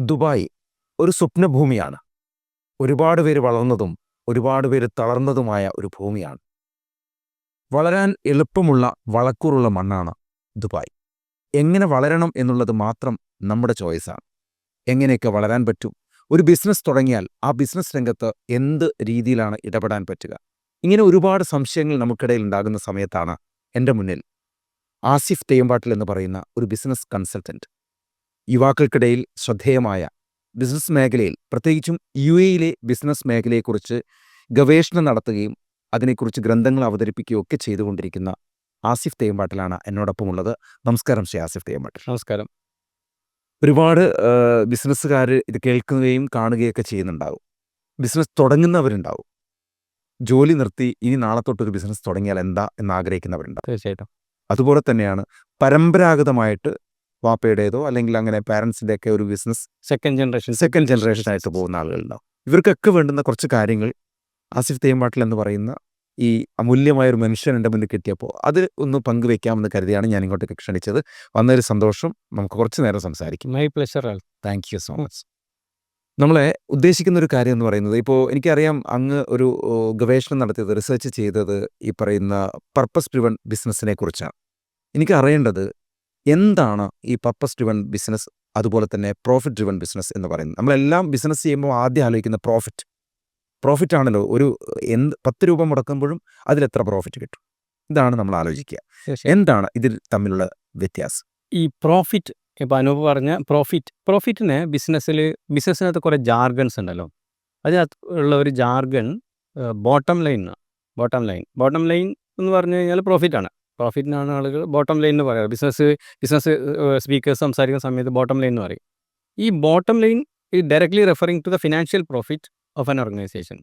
Dubai ഒരു സ്വപ്നഭൂമിയാണ്. ഒരുപാട് പേര് വളർന്നതും ഒരുപാട് പേര് തളർന്നതുമായ ഒരു ഭൂമിയാണ്. വളരാൻ എളുപ്പമുള്ള വളക്കൂറുള്ള മണ്ണാണ് ദുബായ്. എങ്ങനെ വളരണം എന്നുള്ളത് മാത്രം നമ്മുടെ ചോയ്സാണ്. എങ്ങനെയൊക്കെ വളരാൻ പറ്റും, ഒരു ബിസിനസ് തുടങ്ങിയാൽ ആ ബിസിനസ് രംഗത്ത് എന്ത് രീതിയിലാണ് ഇടപെടാൻ പറ്റുക, ഇങ്ങനെ ഒരുപാട് സംശയങ്ങൾ നമുക്കിടയിൽ ഉണ്ടാകുന്ന സമയത്താണ് എൻ്റെ മുന്നിൽ ആസിഫ് തെയ്യമ്പാട്ടിൽ എന്ന് പറയുന്ന ഒരു ബിസിനസ് കൺസൾട്ടൻറ്റ്, യുവാക്കൾക്കിടയിൽ ശ്രദ്ധേയമായ ബിസിനസ് മേഖലയിൽ, പ്രത്യേകിച്ചും UAE-യിലെ ബിസിനസ് മേഖലയെക്കുറിച്ച് ഗവേഷണം നടത്തുകയും അതിനെക്കുറിച്ച് ഗ്രന്ഥങ്ങൾ അവതരിപ്പിക്കുകയും ഒക്കെ ചെയ്തുകൊണ്ടിരിക്കുന്ന ആസിഫ് തെയ്യമ്പാട്ടിലാണ് എന്നോടൊപ്പമുള്ളത്. നമസ്കാരം ശ്രീ ആസിഫ് തെയ്യമ്പാട്ടിൽ. നമസ്കാരം. ഒരുപാട് ബിസിനസ്സുകാർ ഇത് കേൾക്കുകയും കാണുകയൊക്കെ ചെയ്യുന്നുണ്ടാവും. ബിസിനസ് തുടങ്ങുന്നവരുണ്ടാവും. ജോലി നിർത്തി ഇനി നാളെ തൊട്ടൊരു ബിസിനസ് തുടങ്ങിയാൽ എന്താ എന്നാഗ്രഹിക്കുന്നവരുണ്ടാവും. തീർച്ചയായിട്ടും. അതുപോലെ തന്നെയാണ് പരമ്പരാഗതമായിട്ട് വാപ്പയുടേതോ അല്ലെങ്കിൽ അങ്ങനെ പാരൻസിൻ്റെയൊക്കെ ഒരു ബിസിനസ് സെക്കൻഡ് ജനറേഷനായിട്ട് പോകുന്ന ആളുകളുണ്ടാവും. ഇവർക്കൊക്കെ വേണ്ടുന്ന കുറച്ച് കാര്യങ്ങൾ ആസിഫ് തെയ്യമ്പാട്ടിൽ എന്ന് പറയുന്ന ഈ അമൂല്യമായൊരു മനുഷ്യൻ എൻ്റെ മുന്നിൽ കിട്ടിയപ്പോൾ അത് ഒന്ന് പങ്കുവെക്കാമെന്ന് കരുതിയാണ് ഞാൻ ഇങ്ങോട്ടേക്ക് ക്ഷണിച്ചത്. വന്നൊരു സന്തോഷം. നമുക്ക് കുറച്ച് നേരം സംസാരിക്കും. My pleasure. Thank you so much. നമ്മളെ ഉദ്ദേശിക്കുന്ന ഒരു കാര്യം എന്ന് പറയുന്നത്, ഇപ്പോൾ എനിക്കറിയാം അങ്ങ് ഒരു ഗവേഷണം നടത്തിയത്, റിസർച്ച് ചെയ്തത് ഈ പറയുന്ന പർപ്പസ് ഡ്രിവൺ ബിസിനസ്സിനെ കുറിച്ചാണ്. എനിക്ക് അറിയേണ്ടത് എന്താണ് ഈ പർപ്പസ് ഡ്രിവൺ ബിസിനസ്, അതുപോലെ തന്നെ പ്രോഫിറ്റ് ഡ്രിവൺ ബിസിനസ് എന്ന് പറയുന്നത്. നമ്മളെല്ലാം ബിസിനസ് ചെയ്യുമ്പോൾ ആദ്യം ആലോചിക്കുന്ന പ്രോഫിറ്റ് ആണല്ലോ. ഒരു 10 രൂപ മുടക്കുമ്പോഴും അതിലെത്ര പ്രോഫിറ്റ് കിട്ടും, ഇതാണ് നമ്മൾ ആലോചിക്കുക. എന്താണ് ഇതിൽ തമ്മിലുള്ള വ്യത്യാസം? ഈ പ്രോഫിറ്റ്, ഇപ്പം അനൂപ് പറഞ്ഞ പ്രോഫിറ്റിന് ബിസിനസ്സിനകത്ത് കുറേ ജാർഗൻസ് ഉണ്ടല്ലോ. അതിനകത്ത് ഉള്ള ഒരു ജാർഗൺ ബോട്ടം ലൈൻ എന്ന് പറഞ്ഞു കഴിഞ്ഞാൽ പ്രോഫിറ്റിനാണ് ആളുകൾ ബോട്ടം ലൈൻ എന്ന് പറയുക. ബിസിനസ് സ്പീക്കേഴ്സ് സംസാരിക്കുന്ന സമയത്ത് ബോട്ടം ലൈൻ എന്ന് പറയും. ഈ bottom line is directly referring to the financial profit of an organisation.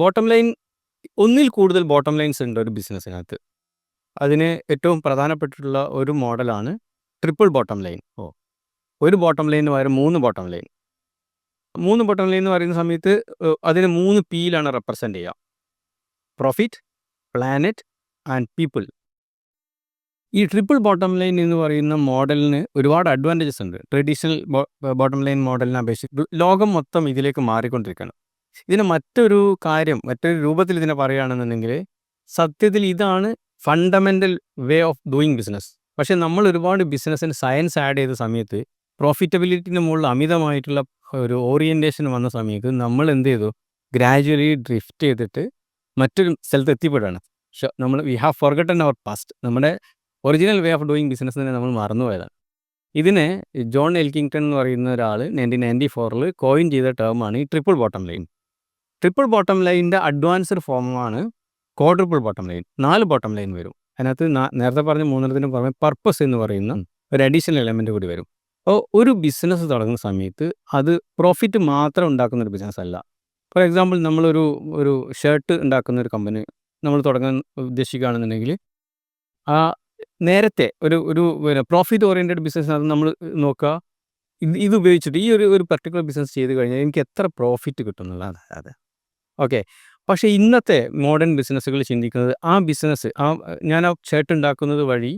Bottom line, ഒന്നിൽ കൂടുതൽ ബോട്ടം ലൈൻസ് ഉണ്ട് ഒരു ബിസിനസ്സിനകത്ത്. അതിന് ഏറ്റവും പ്രധാനപ്പെട്ടിട്ടുള്ള ഒരു മോഡലാണ് ട്രിപ്പിൾ ബോട്ടം ലൈൻ. ഒരു ബോട്ടം ലൈൻ പകരം 3 ബോട്ടം ലൈൻ. 3 ബോട്ടം ലൈൻ എന്ന് പറയുന്ന സമയത്ത് അതിന് 3 Pയിലാണ് റെപ്രസെൻ്റ് ചെയ്യുക: പ്രോഫിറ്റ്, പ്ലാനറ്റ് ആൻഡ് പീപ്പിൾ. ഈ ട്രിപ്പിൾ ബോട്ടം ലൈൻ എന്ന് പറയുന്ന മോഡലിന് ഒരുപാട് അഡ്വാൻറ്റേജസ് ഉണ്ട്. ട്രഡീഷണൽ ബോട്ടം ലൈൻ മോഡലിനെ അപേക്ഷിച്ച് ലോകം മൊത്തം ഇതിലേക്ക് മാറിക്കൊണ്ടിരിക്കണം. ഇതിന് മറ്റൊരു രൂപത്തിൽ ഇതിനെ പറയുകയാണെന്നുണ്ടെങ്കിൽ, സത്യത്തിൽ ഇതാണ് fundamental way of doing business. പക്ഷേ നമ്മൾ ഒരുപാട് ബിസിനസ്സിന് സയൻസ് ആഡ് ചെയ്ത സമയത്ത്, പ്രോഫിറ്റബിലിറ്റിന് മുകളിൽ അമിതമായിട്ടുള്ള ഒരു ഓറിയൻറ്റേഷൻ വന്ന സമയത്ത് നമ്മൾ എന്ത് ചെയ്തു, ഗ്രാജുവലി ഡ്രിഫ്റ്റ് ചെയ്തിട്ട് മറ്റൊരു സ്ഥലത്ത് എത്തിപ്പെടുകയാണ്. We have forgotten our past. നമ്മുടെ original way of doing business തന്നെ നമ്മൾ മറന്നുപോയതാണ്. ഇതിനെ ജോൺ എൽക്കിങ്ടൺ എന്ന് പറയുന്ന ഒരാൾ 1994 കോയിൻ ചെയ്ത ടേമാണ് ഈ triple bottom line. Triple bottom ലൈനിൻ്റെ അഡ്വാൻസ്ഡ് ഫോമാണ് quadruple bottom line. 4 bottom line വരും. അതിനകത്ത് നേരത്തെ പറഞ്ഞ 3 പുറമെ പർപ്പസ് എന്ന് പറയുന്ന ഒരു അഡീഷണൽ എലമെൻ്റ് കൂടി വരും. അപ്പോൾ ഒരു ബിസിനസ് തുടങ്ങുന്ന സമയത്ത് അത് പ്രോഫിറ്റ് മാത്രം ഉണ്ടാക്കുന്ന ഒരു ബിസിനസ് അല്ല. ഫോർ എക്സാമ്പിൾ, നമ്മളൊരു ഷർട്ട് ഉണ്ടാക്കുന്ന ഒരു കമ്പനി നമ്മൾ തുടങ്ങാൻ ഉദ്ദേശിക്കുകയാണെന്നുണ്ടെങ്കിൽ, ആ നേരത്തെ ഒരു പ്രോഫിറ്റ് ഓറിയൻറ്റഡ് ബിസിനസ്സിനകത്ത് നമ്മൾ നോക്കുക, ഇത് ഉപയോഗിച്ചിട്ട് ഈ ഒരു പർട്ടിക്കുലർ ബിസിനസ് ചെയ്ത് കഴിഞ്ഞാൽ എനിക്ക് എത്ര പ്രോഫിറ്റ് കിട്ടുന്നുള്ളതാണ്. അതെ, ഓക്കെ. പക്ഷേ ഇന്നത്തെ മോഡേൺ ബിസിനസ്സുകൾ ചിന്തിക്കുന്നത്, ഞാൻ ആ ഷർട്ട് ഉണ്ടാക്കുന്നത് വഴി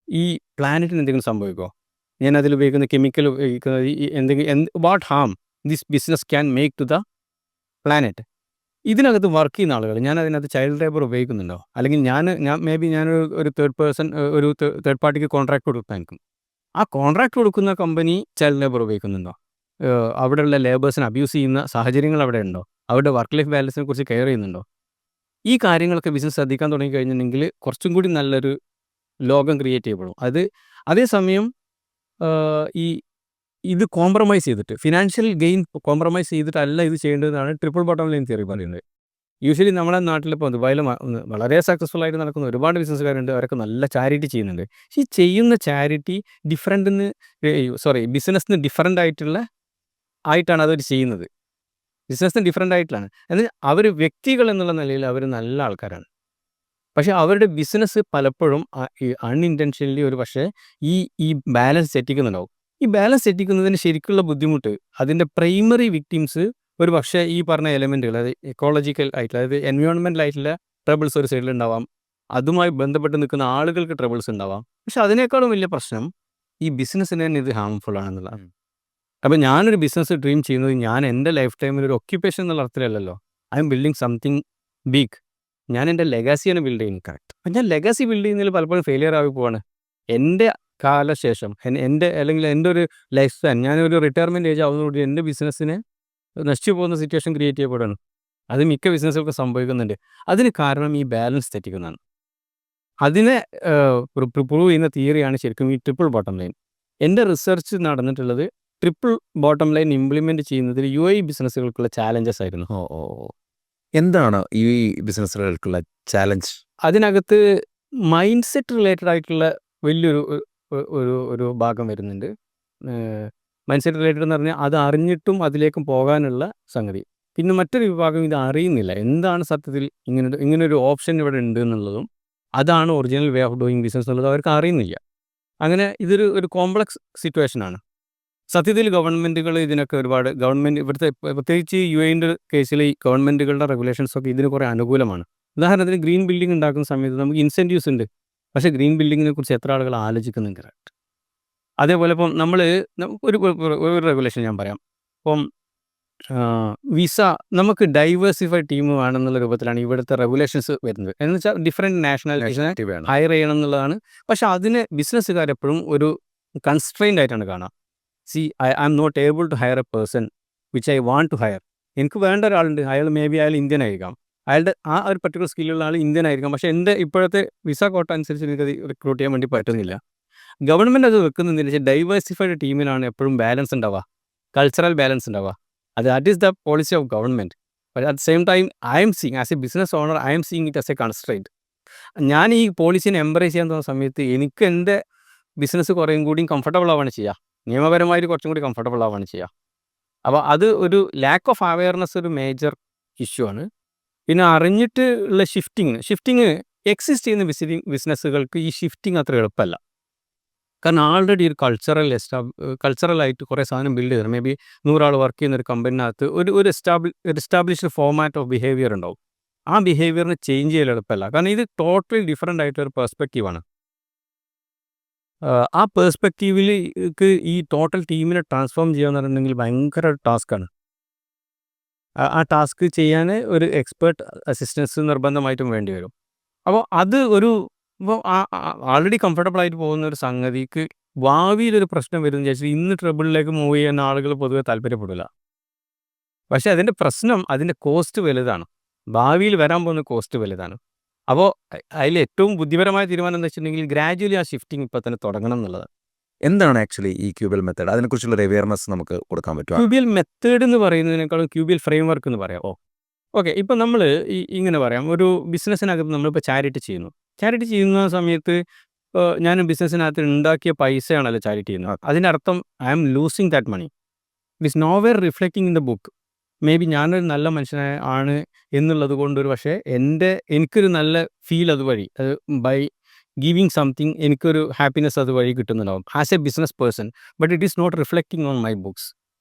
ഈ പ്ലാനറ്റിന് എന്തെങ്കിലും സംഭവിക്കുമോ, ഞാൻ അതിൽ ഉപയോഗിക്കുന്ന കെമിക്കൽ ഉപയോഗിക്കുന്നത് what harm this business can make to the planet. ഇതിനകത്ത് വർക്ക് ചെയ്യുന്ന ആളുകൾ, ഞാൻ അതിനകത്ത് ചൈൽഡ് ലേബർ ഉപയോഗിക്കുന്നുണ്ടോ, അല്ലെങ്കിൽ ഞാനൊരു തേർഡ് പാർട്ടിക്ക് കോൺട്രാക്ട് കൊടുക്കാനിരിക്കും. ആ കോൺട്രാക്ട് കൊടുക്കുന്ന കമ്പനി ചൈൽഡ് ലേബർ ഉപയോഗിക്കുന്നുണ്ടോ, അവിടെയുള്ള ലേബേഴ്സിനെ അബ്യൂസ് ചെയ്യുന്ന സാഹചര്യങ്ങൾ അവിടെ ഉണ്ടോ, അവരുടെ വർക്ക് ലൈഫ് ബാലൻസിനെ കുറിച്ച് കെയർ ചെയ്യുന്നുണ്ടോ? ഈ കാര്യങ്ങളൊക്കെ ബിസിനസ് ശ്രദ്ധിക്കാൻ തുടങ്ങി കഴിഞ്ഞിട്ടുണ്ടെങ്കിൽ കുറച്ചും കൂടി നല്ലൊരു ലോകം ക്രിയേറ്റ് ചെയ്യപ്പെടും. അതേസമയം ഇത് കോംപ്രമൈസ് ചെയ്തിട്ട്, ഫിനാൻഷ്യൽ ഗെയിൻ കോംപ്രമൈസ് ചെയ്തിട്ടല്ല ഇത് ചെയ്യേണ്ടതെന്നാണ് ട്രിപ്പിൾ ബോട്ടം ലൈൻ തിയറി പറയുന്നത്. യൂഷ്വലി നമ്മുടെ നാട്ടിലിപ്പോൾ ദുബായിൽ വളരെ സക്സസ്ഫുൾ ആയിട്ട് നടക്കുന്ന ഒരുപാട് ബിസിനസ്സുകാരുണ്ട്. അവരൊക്കെ നല്ല ചാരിറ്റി ചെയ്യുന്നുണ്ട്. ഈ ചെയ്യുന്ന ചാരിറ്റി ബിസിനസ്സിന് ഡിഫറൻ്റ് ആയിട്ടാണ് അവർ ചെയ്യുന്നത്. ബിസിനസ്സിന് ഡിഫറൻ്റ് ആയിട്ടാണ്. എന്നാൽ അവർ വ്യക്തികൾ എന്നുള്ള നിലയിൽ അവർ നല്ല ആൾക്കാരാണ്. പക്ഷേ അവരുടെ ബിസിനസ് പലപ്പോഴും അൺഇൻറ്റൻഷനലി ഒരു പക്ഷേ ഈ ബാലൻസ് തെറ്റിക്കുന്നുണ്ടാവും. ഈ ബാലൻസ് തെറ്റിക്കുന്നതിന് ശരിക്കുള്ള ബുദ്ധിമുട്ട്, അതിൻ്റെ പ്രൈമറി വിക്ടിംസ് ഒരു പക്ഷേ ഈ പറഞ്ഞ എലമെൻറ്റുകൾ, അതായത് എക്കോളജിക്കൽ ആയിട്ടുള്ള, അതായത് എൻവയോൺമെൻ്റൽ ആയിട്ടുള്ള ട്രബിൾസ് ഒരു സൈഡിലുണ്ടാവാം. അതുമായി ബന്ധപ്പെട്ട് നിൽക്കുന്ന ആളുകൾക്ക് ട്രബിൾസ് ഉണ്ടാവാം. പക്ഷെ അതിനേക്കാളും വലിയ പ്രശ്നം ഈ ബിസിനസ്സിന് തന്നെ ഇത് ഹാംഫുൾ ആണെന്നുള്ളതാണ്. അപ്പോൾ ഞാനൊരു ബിസിനസ് ഡ്രീം ചെയ്യുന്നത് ഞാൻ എൻ്റെ ലൈഫ് ടൈമിൽ ഒരു ഒക്യുപ്പേഷൻ എന്നുള്ള അർത്ഥത്തിലല്ലല്ലോ. I'm building something big. ഞാൻ എൻ്റെ ലെഗാസിയാണ് ബിൽഡ് ചെയ്യുന്നത്. കറക്റ്റ്. അപ്പം ഞാൻ ലെഗാസി ബിൽഡ് ചെയ്യുന്നതിൽ പലപ്പോഴും ഫെയിലിയർ ആയി പോവാണ്. എൻ്റെ കാലശേഷം എൻ്റെ അല്ലെങ്കിൽ എൻ്റെ ഒരു ലൈഫ് സ്പാൻ, ഞാനൊരു റിട്ടയർമെൻറ്റ് ഏജ് ആവുന്നതോടുകൂടി എൻ്റെ ബിസിനസ്സിനെ നശിച്ചു പോകുന്ന സിറ്റുവേഷൻ ക്രിയേറ്റ് ചെയ്യപ്പെടുകയാണ്. അത് മിക്ക ബിസിനസ്സുകൾക്ക് സംഭവിക്കുന്നുണ്ട്. അതിന് കാരണം ഈ ബാലൻസ് തെറ്റിക്കുന്നതാണ്. അതിനെ പ്രൂവ് ചെയ്യുന്ന തിയറിയാണ് ശരിക്കും ഈ ട്രിപ്പിൾ ബോട്ടം ലൈൻ. എൻ്റെ റിസർച്ച് നടന്നിട്ടുള്ളത് ട്രിപ്പിൾ ബോട്ടം ലൈൻ ഇംപ്ലിമെൻറ്റ് ചെയ്യുന്നതിൽ UAE ബിസിനസ്സുകൾക്കുള്ള ചാലഞ്ചസ് ആയിരുന്നു. ഓ ഓ ഓ. എന്താണ് ഈ ബിസിനസ്സുകൾക്കുള്ള ചാലഞ്ച്? അതിനകത്ത് മൈൻഡ് സെറ്റ് റിലേറ്റഡ് ആയിട്ടുള്ള വലിയൊരു ഒരു ഭാഗം വരുന്നുണ്ട്. മൈൻഡ് സെറ്റ് റിലേറ്റഡ് എന്ന് പറഞ്ഞാൽ അത് അറിഞ്ഞിട്ടും അതിലേക്കും പോകാനുള്ള സംഗതി. പിന്നെ മറ്റൊരു വിഭാഗം ഇത് അറിയുന്നില്ല, എന്താണ് സത്യത്തിൽ ഇങ്ങനൊരു ഓപ്ഷൻ ഇവിടെ ഉണ്ട് എന്നുള്ളതും അതാണ് original way of doing business എന്നുള്ളത് അവർക്ക് അറിയുന്നില്ല. അങ്ങനെ ഇതൊരു കോംപ്ലക്സ് സിറ്റുവേഷനാണ്. സത്യത്തിൽ ഗവൺമെൻറ്റുകൾ ഇതിനൊക്കെ ഒരുപാട് ഇവിടുത്തെ പ്രത്യേകിച്ച് UAEൻ്റെ കേസിൽ ഈ ഗവൺമെൻറ്റുകളുടെ റെഗുലേഷൻസൊക്കെ ഇതിന് കുറേ അനുകൂലമാണ്. ഉദാഹരണത്തിന് ഗ്രീൻ ബിൽഡിംഗ് ഉണ്ടാക്കുന്ന സമയത്ത് നമുക്ക് ഇൻസെൻറ്റീവ്സ് ഉണ്ട്. പക്ഷേ ഗ്രീൻ ബിൽഡിങ്ങിനെ കുറിച്ച് എത്ര ആളുകൾ ആലോചിക്കുന്നുണ്ട്? കറക്റ്റ്. അതേപോലെ ഇപ്പം നമ്മൾ ഒരു റെഗുലേഷൻ ഞാൻ പറയാം. ഇപ്പം വിസ നമുക്ക് ഡൈവേഴ്സിഫൈഡ് ടീം വേണമെന്നുള്ള രൂപത്തിലാണ് ഇവിടുത്തെ റെഗുലേഷൻസ് വരുന്നത്. എന്ന് വെച്ചാൽ ഡിഫറെൻറ്റ് നാഷണാലിറ്റീസിനെ ഹയർ ചെയ്യണം എന്നുള്ളതാണ്. പക്ഷേ അതിന് ബിസിനസ്സുകാരെപ്പോഴും ഒരു കൺസ്ട്രെയിൻഡ് ആയിട്ടാണ് കാണുക. I am not able to hire a person which I want to hire. എനിക്ക് വേണ്ട ഒരാളുണ്ട്, അയാൾ അയാൾ ഇന്ത്യൻ ആയിരിക്കാം, അയാളുടെ ആ ഒരു പർട്ടിക്കുലർ സ്കില്ലുള്ള ആൾ ഇന്ത്യൻ ആയിരിക്കാം, പക്ഷേ എൻ്റെ ഇപ്പോഴത്തെ വിസ കോട്ട അനുസരിച്ച് എനിക്കത് റിക്രൂട്ട് ചെയ്യാൻ വേണ്ടി പറ്റുന്നില്ല. ഗവൺമെൻറ് അത് വെക്കുന്നതെന്ന് വെച്ചാൽ ഡൈവേഴ്സിഫൈഡ് ടീമിനാണ് എപ്പോഴും ബാലൻസ് ഉണ്ടാവുക, കൾച്ചറൽ ബാലൻസ് ഉണ്ടാവുക. That is the policy of government. But at same time I'm seeing as a business owner, I'm seeing it as a constraint. ഞാൻ ഈ പോളിസിനെ എംബ്രേസ് ചെയ്യാൻ തോന്നുന്ന സമയത്ത് എനിക്ക് എൻ്റെ ബിസിനസ് കുറേയും കൂടിയും കംഫർട്ടബിൾ ആവുകയാണ് ചെയ്യുക, നിയമപരമായിട്ട് കുറച്ചും കൂടി കംഫർട്ടബിൾ ആവുകയാണ് ചെയ്യുക. അപ്പോൾ അത് ഒരു ലാക്ക് ഓഫ് അവെയർനെസ് ഒരു മേജർ ഇഷ്യൂ ആണ്. പിന്നെ അറിഞ്ഞിട്ട് ഉള്ള ഷിഫ്റ്റിങ് എക്സിസ്റ്റ് ചെയ്യുന്ന ബിസിനസ്സുകൾക്ക് ഈ ഷിഫ്റ്റിംഗ് അത്ര എളുപ്പമല്ല. കാരണം ആൾറെഡി ഒരു കൾച്ചറലായിട്ട് കുറേ സാധനം ബിൽഡ് ചെയ്തത്, മേ ബി 100 ആൾ വർക്ക് ചെയ്യുന്ന ഒരു കമ്പനിനകത്ത് ഒരു എസ്റ്റാബ്ലിഷ്ഡ് ഫോമാറ്റ് ഓഫ് ബിഹേവിയർ ഉണ്ടാവും. ആ ബിഹേവിയറിനെ ചേഞ്ച് ചെയ്യൽ എളുപ്പമല്ല. കാരണം ഇത് ടോട്ടലി ഡിഫറെൻ്റ് ആയിട്ടൊരു പെർസ്പെക്റ്റീവാണ്. ആ പെർസ്പെക്റ്റീവിലേക്ക് ഈ ടോട്ടൽ ടീമിനെ ട്രാൻസ്ഫോം ചെയ്യുക എന്ന് പറഞ്ഞിട്ടുണ്ടെങ്കിൽ ഭയങ്കര ടാസ്ക്കാണ്. ആ ടാസ്ക് ചെയ്യാൻ ഒരു എക്സ്പേർട്ട് അസിസ്റ്റൻസ് നിർബന്ധമായിട്ടും വേണ്ടി വരും. അപ്പോൾ അത് ഇപ്പോൾ ആൾറെഡി കംഫർട്ടബിൾ ആയിട്ട് പോകുന്ന ഒരു സംഗതിക്ക് ഭാവിയിലൊരു പ്രശ്നം വരുമെന്ന് വിചാരിച്ചാൽ ഇന്ന് ട്രബിളിലേക്ക് മൂവ് ചെയ്യുന്ന ആളുകൾ പൊതുവെ താല്പര്യപ്പെടില്ല. പക്ഷേ അതിൻ്റെ പ്രശ്നം അതിൻ്റെ കോസ്റ്റ് വലുതാണ്, ഭാവിയിൽ വരാൻ പോകുന്ന കോസ്റ്റ് വലുതാണ്. അപ്പോൾ അതിൽ ഏറ്റവും ബുദ്ധിപരമായ തീരുമാനം എന്താ വെച്ചിട്ടുണ്ടെങ്കിൽ ഗ്രാജുവലി ആ ഷിഫ്റ്റിംഗ് ഇപ്പോൾ തന്നെ തുടങ്ങണം എന്നുള്ളതാണ്. എന്താണ് ആക്ച്വലി ഈ ക്യൂബിയൽ മെത്തേഡ്? അതിനെക്കുറിച്ചുള്ള ഒരു അവെയർനെസ് നമുക്ക് കൊടുക്കാൻ പറ്റുമോ? ക്യൂബിയൽ മെത്തേഡ് എന്ന് പറയുന്നതിനേക്കാളും ക്യൂബിയൽ ഫ്രെയിംവർക്ക് എന്ന് പറയാം. ഓക്കെ. ഇപ്പം നമ്മൾ ഇങ്ങനെ പറയാം, ഒരു ബിസിനസ്സിനകത്ത് നമ്മളിപ്പോൾ ചാരിറ്റി ചെയ്യുന്ന സമയത്ത് ഞാൻ ബിസിനസ്സിനകത്ത് ഉണ്ടാക്കിയ പൈസയാണല്ലോ ചാരിറ്റി ചെയ്യുന്നത്. അതിൻ്റെ അർത്ഥം I am losing that money. It is nowhere reflecting in the book. Maybe ഞാനൊരു നല്ല മനുഷ്യനാണ് എന്നുള്ളത് കൊണ്ടൊരു പക്ഷേ എനിക്കൊരു നല്ല ഫീൽ അതുവഴി, ബൈ ഗിവിങ് സംതിങ് എനിക്കൊരു ഹാപ്പിനെസ് അതുവഴി കിട്ടുന്നുണ്ടാവും as a business person. But it is not reflecting on my books.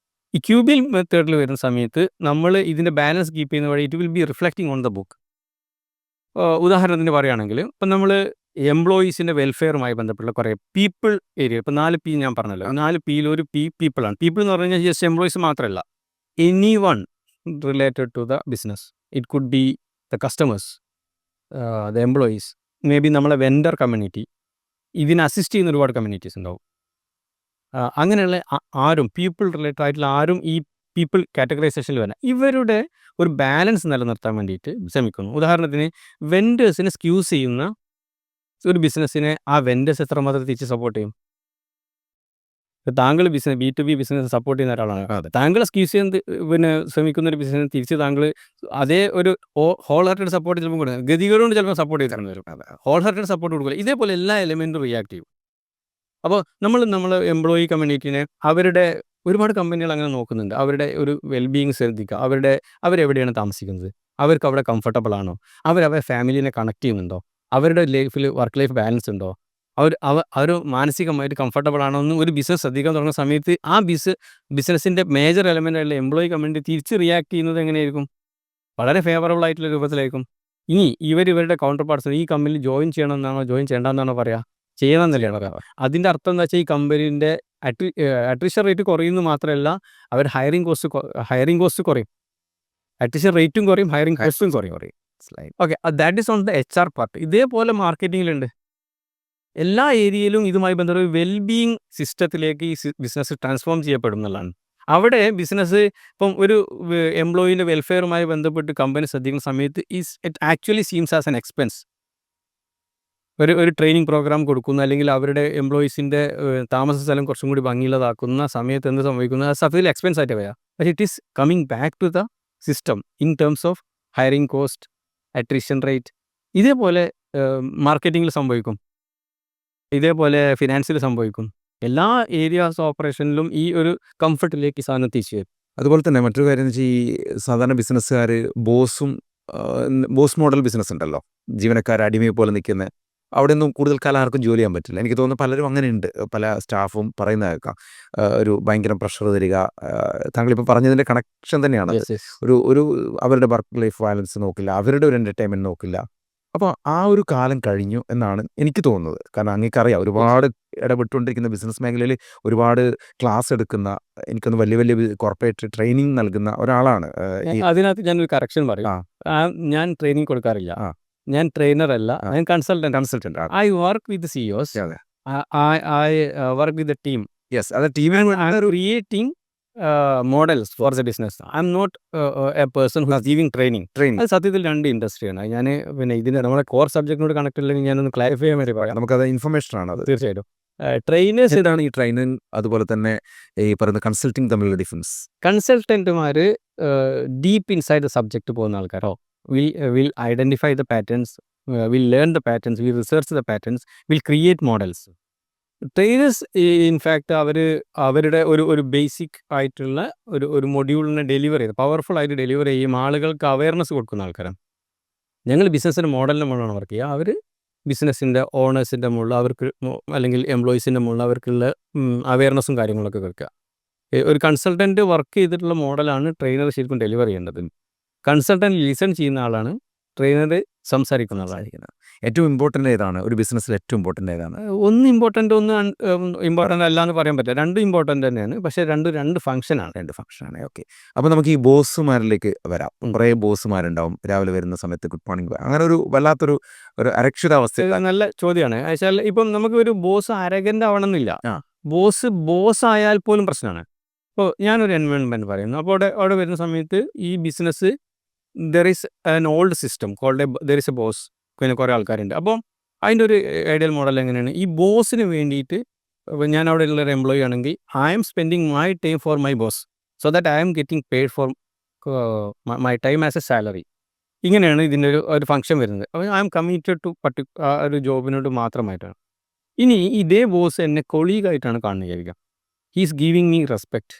ഈ ക്യൂബിയൽ മെത്തേഡിൽ വരുന്ന സമയത്ത് നമ്മൾ ഇതിൻ്റെ ബാലൻസ് കീപ്പ് ചെയ്യുന്ന വഴി it will be reflecting on the book. ഉദാഹരണത്തിന് പറയുകയാണെങ്കിൽ ഇപ്പം നമ്മൾ എംപ്ലോയീസിൻ്റെ വെൽഫെയറുമായി ബന്ധപ്പെട്ട കുറേ പീപ്പിൾ ഏരിയ, ഇപ്പോൾ 4 P ഞാൻ പറഞ്ഞല്ലോ, 4 Pയിൽ ഒരു പീപ്പിളാണ്. പീപ്പിൾ എന്ന് പറഞ്ഞു കഴിഞ്ഞാൽ ജസ്റ്റ് എംപ്ലോയീസ് മാത്രമല്ല, any one related to the business. It could be the customers, the employees, may be നമ്മളെ വെൻഡർ കമ്മ്യൂണിറ്റി, ഇതിനെ അസിസ്റ്റ് ചെയ്യുന്ന ഒരുപാട് കമ്മ്യൂണിറ്റീസ് ഉണ്ടാവും. അങ്ങനെയുള്ള ആരും പീപ്പിൾ റിലേറ്റഡ് ആയിട്ടുള്ള ആരും ഈ പീപ്പിൾ കാറ്റഗറൈസേഷനിൽ വരാം. ഇവരുടെ ഒരു ബാലൻസ് നിലനിർത്താൻ വേണ്ടിയിട്ട് ശ്രമിക്കുന്നു. ഉദാഹരണത്തിന് വെൻഡേഴ്സിനെ സ്ക്യൂസ് ചെയ്യുന്ന ഒരു ബിസിനസ്സിനെ ആ വെൻഡേഴ്സ് എത്രമാത്രം തിരിച്ച് സപ്പോർട്ട് ചെയ്യും? താങ്കൾ B2B ബിസിനസ് സപ്പോർട്ട് ചെയ്യുന്ന ഒരാളാണ്, താങ്കൾ സ്ക്യൂസ് ചെയ്യാൻ ശ്രമിക്കുന്ന ഒരു ബിസിനസ് തിരിച്ച് താങ്കൾ അതേ ഒരു ഹോൾ ഹാർട്ടഡ് സപ്പോർട്ട് ചിലപ്പോൾ കൊടുക്കുക, ഗതികളുണ്ട് ചിലപ്പോൾ സപ്പോർട്ട് ചെയ്ത് തരുന്ന വരും, ഹോൾ ഹാർട്ടഡ് സപ്പോർട്ട് കൊടുക്കില്ല. ഇതേപോലെ എല്ലാ എലിമെൻറ്റും റിയാക്ട് ചെയ്യും. അപ്പോൾ നമ്മൾ എംപ്ലോയി കമ്മ്യൂണിറ്റീനെ അവരുടെ ഒരുപാട് കമ്പനികൾ അങ്ങനെ നോക്കുന്നുണ്ട്. അവരുടെ ഒരു വെൽബീയിങ് ശ്രദ്ധിക്കുക, അവരെവിടെയാണ് താമസിക്കുന്നത്, അവർക്ക് അവിടെ കംഫർട്ടബിൾ ആണോ, അവരുടെ ഫാമിലിനെ കണക്ട് ചെയ്യുന്നുണ്ടോ, അവരുടെ ലൈഫിൽ വർക്ക് ലൈഫ് ബാലൻസ് ഉണ്ടോ, അവർ മാനസികമായിട്ട് കംഫർട്ടബിൾ ആണോ എന്ന് ഒരു ബിസിനസ് ശ്രദ്ധിക്കാൻ തുടങ്ങുന്ന സമയത്ത് ആ ബിസിനസ്സിൻ്റെ മേജർ എലമെൻ്റ് ആയിട്ടുള്ള എംപ്ലോയി കമ്മ്യൂണിറ്റി തിരിച്ച് റിയാക്ട് ചെയ്യുന്നത് എങ്ങനെയായിരിക്കും? വളരെ ഫേവറബിൾ ആയിട്ടുള്ള രൂപത്തിലായിരിക്കും. ഇനി ഇവരുടെ കൗണ്ടർ പാർട്സ് ഈ കമ്പനിയിൽ ജോയിൻ ചെയ്യണമെന്നാണോ ജോയിൻ ചെയ്യേണ്ടെന്നാണോ പറയുക? ചെയ്യണം എന്നല്ലേ പറയാം. അതിൻ്റെ അർത്ഥം എന്താ വെച്ചാൽ ഈ കമ്പനീൻ്റെ അട്രിഷൻ റേറ്റ് കുറയുന്നത് മാത്രമല്ല, അവർ ഹയറിംഗ് കോസ്റ്റ് കുറയും. അട്രിഷൻ റേറ്റും കുറയും, ഹയറിംഗ് കോസ്റ്റും കുറയും. Okay, that is on the HR part. ഇതേപോലെ മാർക്കറ്റിങ്ങിലുണ്ട്. എല്ലാ ഏരിയയിലും ഇതുമായി ബന്ധപ്പെട്ട ഒരു വെൽബീയിങ് സിസ്റ്റത്തിലേക്ക് ഈ ബിസിനസ് ട്രാൻസ്ഫോം ചെയ്യപ്പെടും എന്നുള്ളതാണ്. അവിടെ ബിസിനസ് ഇപ്പം ഒരു എംപ്ലോയീൻ്റെ വെൽഫെയറുമായി ബന്ധപ്പെട്ട് കമ്പനി ശ്രദ്ധിക്കുന്ന സമയത്ത് it actually seems as an expense. ഒരു ട്രെയിനിങ് പ്രോഗ്രാം കൊടുക്കുന്ന, അല്ലെങ്കിൽ അവരുടെ എംപ്ലോയീസിൻ്റെ താമസ സ്ഥലം കുറച്ചും കൂടി ഭംഗിയുള്ളതാക്കുന്ന സമയത്ത് എന്ത് സംഭവിക്കുന്നു? അത് സത്യത്തിൽ എക്സ്പെൻസ് ആയിട്ട് വരിക. പക്ഷേ it is coming back to the system in terms of hiring cost, attrition rate. ഇതേപോലെ മാർക്കറ്റിങ്ങിൽ സംഭവിക്കും, ഇതേപോലെ ഫിനാൻസിൽ സംഭവിക്കും. എല്ലാ ഏരിയാസ് ഓപ്പറേഷനിലും ഈ ഒരു കംഫർട്ടിലേക്ക് ഈ സാധനം എത്തിച്ചു വരും. അതുപോലെ തന്നെ മറ്റൊരു കാര്യം എന്ന് വെച്ചാൽ, ഈ സാധാരണ ബിസിനസ്സുകാർ ബോസ് മോഡൽ ബിസിനസ് ഉണ്ടല്ലോ, ജീവനക്കാർ അടിമയെ പോലെ നിൽക്കുന്ന, അവിടെ ഒന്നും കൂടുതൽ കാലം ആർക്കും ജോലി ചെയ്യാൻ പറ്റില്ല. എനിക്ക് തോന്നുന്നു പലരും അങ്ങനെയുണ്ട്. പല സ്റ്റാഫും പറയുന്ന കേൾക്കാം, ഒരു ഭയങ്കര പ്രഷർ തരിക. താങ്കളിപ്പോൾ പറഞ്ഞതിൻ്റെ കണക്ഷൻ തന്നെയാണ്. ഒരു അവരുടെ വർക്ക് ലൈഫ് ബാലൻസ് നോക്കില്ല, അവരുടെ ഒരു എൻ്റർടൈൻമെൻറ്റ് നോക്കില്ല. അപ്പോൾ ആ ഒരു കാലം കഴിഞ്ഞു എന്നാണ് എനിക്ക് തോന്നുന്നത്. കാരണം അങ്ങേക്കറിയാം, ഒരുപാട് ഇടപെട്ടുകൊണ്ടിരിക്കുന്ന ബിസിനസ് മേഖലയിൽ ഒരുപാട് ക്ലാസ് എടുക്കുന്ന, എനിക്കൊന്ന് വലിയ വലിയ കോർപ്പറേറ്റ് ട്രെയിനിങ് നൽകുന്ന ഒരാളാണ്. അതിനകത്ത് ഞാനൊരു കറക്ഷൻ പറയും. ഞാൻ ട്രെയിനിങ് കൊടുക്കാറില്ല. ഞാൻ ട്രെയിനർ അല്ല, ഞാൻ consultant. I work with CEOs. I work with the team. Yes, അത് team Creating models for the business. I'm not a person who is giving training. അത് സത്യത്തിൽ രണ്ട് ഇൻഡസ്ട്രിയാണ്. ഞാൻ പിന്നെ ഇതിൻ്റെ നമ്മുടെ കോർ സബ്ജക്റ്റിനോട് കണക്ട് ഇല്ലെങ്കിൽ ഞാനൊന്ന് ക്ലാരിഫൈ ചെയ്യാൻ വേണ്ടി പറയാം. നമുക്കത് ഇൻഫർമേഷനാണ്. അത് തീർച്ചയായിട്ടും ട്രെയിനേഴ്സ് ഇതാണ് ഈ ട്രെയിനിങ് അതുപോലെ തന്നെ ഈ പറയുന്ന കൺസൾട്ടിങ് തമ്മിലുള്ള ഡിഫറൻസ്. കൺസൾട്ടന്റുമാർ ഡീപ്പ് ഇൻസൈഡ് ദ സബ്ജക്റ്റ് പോകുന്ന ആൾക്കാരോ will identify the patterns, will learn the patterns, will research the patterns, will create models. Trainers in fact അവരുടെ ഒരു ബേസിക് ആയിട്ടുള്ള ഒരു മൊഡ്യൂളിനെ ഡെലിവർ ചെയ്ത് പവർഫുൾ ആയിട്ട് ഡെലിവർ ചെയ്യും, ആളുകൾക്ക് അവയർനെസ് കൊടുക്കുന്ന ആൾക്കാരാണ്. ഞങ്ങൾ ബിസിനസ്സിൻ്റെ മോഡലിൻ്റെ മുകളിലാണ് വർക്ക് ചെയ്യുക. അവർ ബിസിനസ്സിൻ്റെ ഓണേഴ്സിൻ്റെ മുകളിൽ അവർക്ക്, അല്ലെങ്കിൽ എംപ്ലോയീസിൻ്റെ മുകളിൽ അവർക്കുള്ള അവയർനെസ്സും കാര്യങ്ങളൊക്കെ കൊടുക്കുക. ഒരു കൺസൾട്ടൻറ്റ് വർക്ക് ചെയ്തിട്ടുള്ള മോഡലാണ് ട്രെയിനർ ശരിക്കും ഡെലിവർ ചെയ്യേണ്ടത്. കൺസൾട്ടൻറ്റ് ലിസൺ ചെയ്യുന്ന ആളാണ്, ട്രെയിനർ സംസാരിക്കുന്ന ആളായിരിക്കുന്നത്. ഏറ്റവും ഇമ്പോർട്ടൻ്റ് ഏതാണ് ഒരു ബിസിനസ്സിൽ? ഏറ്റവും ഇമ്പോർട്ടൻ്റ് ഏതാണ്? ഒന്ന് ഇമ്പോർട്ടൻ്റ്, ഒന്ന് ഇമ്പോർട്ടൻ്റ് അല്ല എന്ന് പറയാൻ പറ്റില്ല. രണ്ടും ഇമ്പോർട്ടൻ്റ് തന്നെയാണ്, പക്ഷേ രണ്ട് ഫംഗ്ഷനാണ്. ഓക്കെ, അപ്പോൾ നമുക്ക് ഈ ബോസുമാരിലേക്ക് വരാം. കുറേ ബോസുമാരുണ്ടാവും, രാവിലെ വരുന്ന സമയത്ത് ഗുഡ് മോർണിംഗ്, അങ്ങനെ ഒരു വല്ലാത്തൊരു അരക്ഷിതാവസ്ഥ. നല്ല ചോദ്യമാണ്. വെച്ചാൽ ഇപ്പം നമുക്ക് ഒരു ബോസ് അരഗൻ്റ് ആവണമെന്നില്ല. ബോസ് ആയാൽ പോലും പ്രശ്നമാണ്. ഇപ്പോൾ ഞാനൊരു എൻവയോൺമെൻറ്റ് പറയുന്നു, അപ്പോൾ അവിടെ വരുന്ന സമയത്ത് ഈ business there is an old system called there is a boss. പിന്നെ കുറേ ആൾക്കാരുണ്ട്. അപ്പോൾ അതിൻ്റെ ഒരു ഐഡിയൽ മോഡൽ എങ്ങനെയാണ്? ഈ ബോസിന് വേണ്ടിയിട്ട് ഞാൻ അവിടെ ഉള്ളൊരു എംപ്ലോയി ആണെങ്കിൽ I M spending my time for my boss, so that I am getting paid for my time as A salary. ഇങ്ങനെയാണ് ഇതിൻ്റെ ഒരു ഫംഗ്ഷൻ വരുന്നത്. അപ്പോൾ ഐ എം കമ്മിറ്റഡ് ടു ഒരു ജോബിനോട് മാത്രമായിട്ടാണ്. ഇനി ഇതേ ബോസ് എന്നെ കൊളീഗായിട്ടാണ് കാണുന്നത്. He's giving me respect.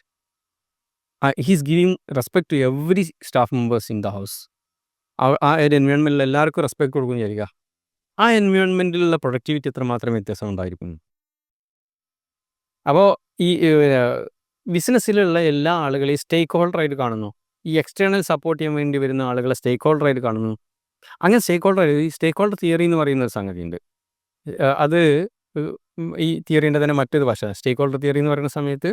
He's giving respect to every staff members in the house. ആ ഒരു എൻവയോൺമെൻറ്റിൽ എല്ലാവർക്കും റെസ്പെക്ട് കൊടുക്കും വിചാരിക്കുക. ആ എൻവയോൺമെൻറ്റിലുള്ള പ്രൊഡക്ടിവിറ്റി എത്രമാത്രം വ്യത്യാസം ഉണ്ടായിരിക്കും. അപ്പോൾ ഈ ബിസിനസ്സിലുള്ള എല്ലാ ആളുകളെയും സ്റ്റേക്ക് ഹോൾഡറായിട്ട് കാണുന്നു. ഈ എക്സ്റ്റേണൽ സപ്പോർട്ട് ചെയ്യാൻ വേണ്ടി വരുന്ന ആളുകളെ സ്റ്റേക്ക് ഹോൾഡറായിട്ട് കാണുന്നു. അങ്ങനെ സ്റ്റേക്ക് ഹോൾഡർ തിയറി എന്ന് പറയുന്ന ഒരു സംഗതിയുണ്ട്. അത് ഈ തിയറീൻ്റെ തന്നെ മറ്റൊരു വശ. സ്റ്റേക്ക് ഹോൾഡർ തിയറി എന്ന് പറയുന്ന സമയത്ത്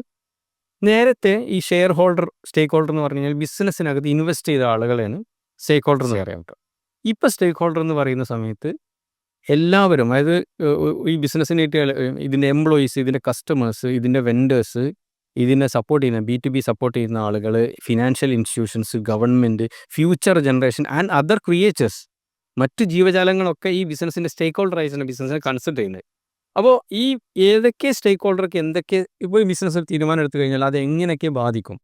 നേരത്തെ ഈ ഷെയർ ഹോൾഡർ, സ്റ്റേക്ക് ഹോൾഡർ എന്ന് പറഞ്ഞു കഴിഞ്ഞാൽ ബിസിനസ്സിനകത്ത് ഇൻവെസ്റ്റ് ചെയ്ത ആളുകളെയാണ് സ്റ്റേക്ക് ഹോൾഡർ എന്ന് പറയാൻ പറ്റും. ഇപ്പോൾ സ്റ്റേക്ക് ഹോൾഡർ എന്ന് പറയുന്ന സമയത്ത് എല്ലാവരും, അതായത് ഈ ബിസിനസ്സിനായിട്ട് ഇതിൻ്റെ എംപ്ലോയീസ്, ഇതിൻ്റെ കസ്റ്റമേഴ്സ്, ഇതിൻ്റെ വെൻഡേഴ്സ്, ഇതിനെ സപ്പോർട്ട് ചെയ്യുന്ന B2B സപ്പോർട്ട് ചെയ്യുന്ന ആളുകൾ, financial institutions, government, future generation and other creatures, മറ്റ് ജീവജാലങ്ങളൊക്കെ ഈ ബിസിനസ്സിൻ്റെ സ്റ്റേക്ക് ഹോൾഡറായിട്ടാണ് ബിസിനസ്സിനെ കൺസിഡർ ചെയ്യുന്നത്. അപ്പോൾ ഈ ഏതൊക്കെ സ്റ്റേക്ക് ഹോൾഡർക്ക് എന്തൊക്കെ ഇപ്പോൾ ഈ ബിസിനസ്സിൽ തീരുമാനം എടുത്തു കഴിഞ്ഞാൽ അത് എങ്ങനെയൊക്കെ ബാധിക്കും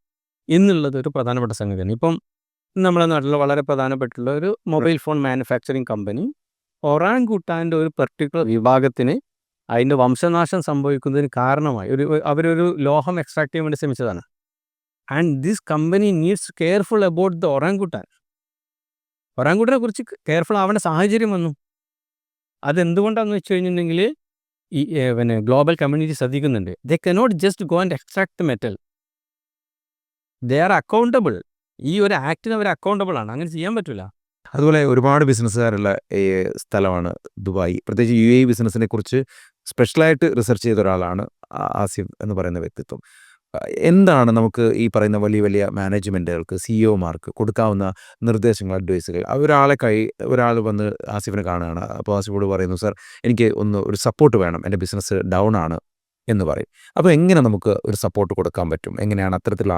എന്നുള്ളത് ഒരു പ്രധാനപ്പെട്ട സംഗതിയാണ്. ഇപ്പം നമ്മുടെ നാട്ടിൽ വളരെ പ്രധാനപ്പെട്ടുള്ള ഒരു മൊബൈൽ ഫോൺ മാനുഫാക്ചറിങ് കമ്പനി ഒറാങ്കുട്ടാൻ്റെ ഒരു പെർട്ടിക്കുലർ വിഭാഗത്തിന് അതിൻ്റെ വംശനാശം സംഭവിക്കുന്നതിന് കാരണമായി അവരൊരു ലോഹം എക്സ്ട്രാക്ട് ചെയ്യാൻ വേണ്ടി ശ്രമിച്ചതാണ്. And this company needs careful about the orangutan. ഒറാങ്കുട്ടനെ കുറിച്ച് കെയർഫുൾ ആവേണ്ട സാഹചര്യം വന്നു. അതെന്തുകൊണ്ടാണെന്ന് വെച്ച് കഴിഞ്ഞിട്ടുണ്ടെങ്കിൽ ഈ പിന്നെ ഗ്ലോബൽ കമ്മ്യൂണിറ്റി ശ്രദ്ധിക്കുന്നുണ്ട്. They cannot just go and extract the metal. They are accountable. ഈ ഒരു ആക്ടിന് അവർ അക്കൗണ്ടബിൾ ആണ്. അങ്ങനെ ചെയ്യാൻ പറ്റില്ല. അതുപോലെ ഒരുപാട് ബിസിനസ്സുകാരുള്ള സ്ഥലമാണ് ദുബായ്. പ്രത്യേകിച്ച് UAE ബിസിനസ്സിനെ കുറിച്ച് സ്പെഷ്യലായിട്ട് റിസർച്ച് ചെയ്ത ഒരാളാണ് ആസിഫ് എന്ന് പറയുന്ന വ്യക്തിത്വം. എന്താണ് നമുക്ക് ഈ പറയുന്ന വലിയ വലിയ മാനേജ്മെൻറ്റുകൾക്ക്, സിഇഒമാർക്ക് കൊടുക്കാവുന്ന നിർദ്ദേശങ്ങൾ, അഡ്വൈസുകൾ? ഒരാൾ വന്ന് ആസിഫിനെ കാണുകയാണ്. അപ്പോൾ ആസിഫോട് പറയുന്നു, "സർ, എനിക്ക് ഒരു സപ്പോർട്ട് വേണം. എൻ്റെ ബിസിനസ് ഡൗൺ ആണ്" എന്ന് പറയും. അപ്പോൾ എങ്ങനെ നമുക്ക് ഒരു സപ്പോർട്ട് കൊടുക്കാൻ പറ്റും? എങ്ങനെയാണ് അത്തരത്തിലുള്ള